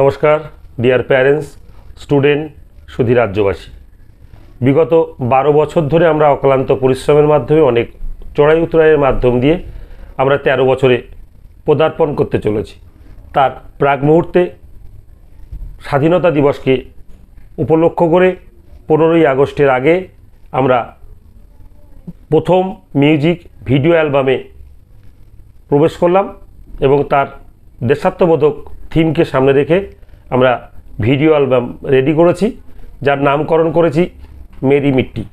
নমস্কার deer parents, student, সুধী রাজ্যবাসী। বিগত 12 বছর ধরে আমরা অক্লান্ত পরিশ্রমের মাধ্যমে অনেক চড়াই উতরাইয়ের মাধ্যম দিয়ে আমরা 13 বছরে পদার্পণ করতে চলেছি। তার প্রাক মুহূর্তে স্বাধীনতা দিবসকে উপলক্ষ করে 15ই আগস্টের আগে আমরা প্রথম মিউজিক ভিডিও অ্যালবামে প্রবেশ করলাম এবং তার দেশাত্মবোধক থিমকে সামনে রেখে আমরা ভিডিও অ্যালবাম রেডি করেছি, যার নামকরণ করেছি মেরি মিট্টি,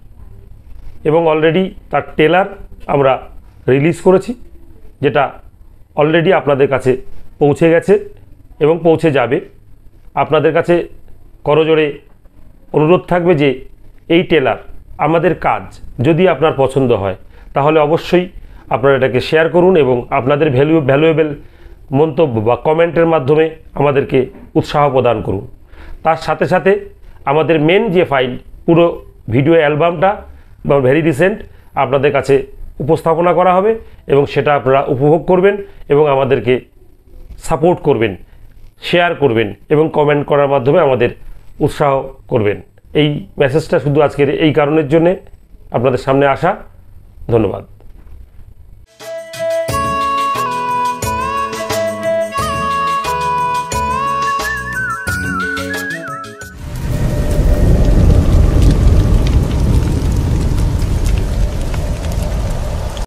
এবং অলরেডি তার ট্রেলার আমরা রিলিজ করেছি, যেটা অলরেডি আপনাদের কাছে পৌঁছে গেছে এবং পৌঁছে যাবে। আপনাদের কাছে করজোড়ে অনুরোধ থাকবে যে এই ট্রেলার আমাদের কাজ যদি আপনার পছন্দ হয় তাহলে অবশ্যই আপনারা এটাকে শেয়ার করুন এবং আপনাদের ভ্যালুয়েবল মন্তব্য বা কমেন্টের মাধ্যমে আমাদেরকে উৎসাহ প্রদান করুন। তার সাথে সাথে আমাদের মেন যে ফাইল, পুরো ভিডিও অ্যালবামটা বা ভেরি রিসেন্ট আপনাদের কাছে উপস্থাপনা করা হবে এবং সেটা আপনারা উপভোগ করবেন এবং আমাদেরকে সাপোর্ট করবেন, শেয়ার করবেন এবং কমেন্ট করার মাধ্যমে আমাদের উৎসাহ করবেন। এই মেসেজটা শুধু আজকের এই কারণের জন্যে আপনাদের সামনে আসা। ধন্যবাদ।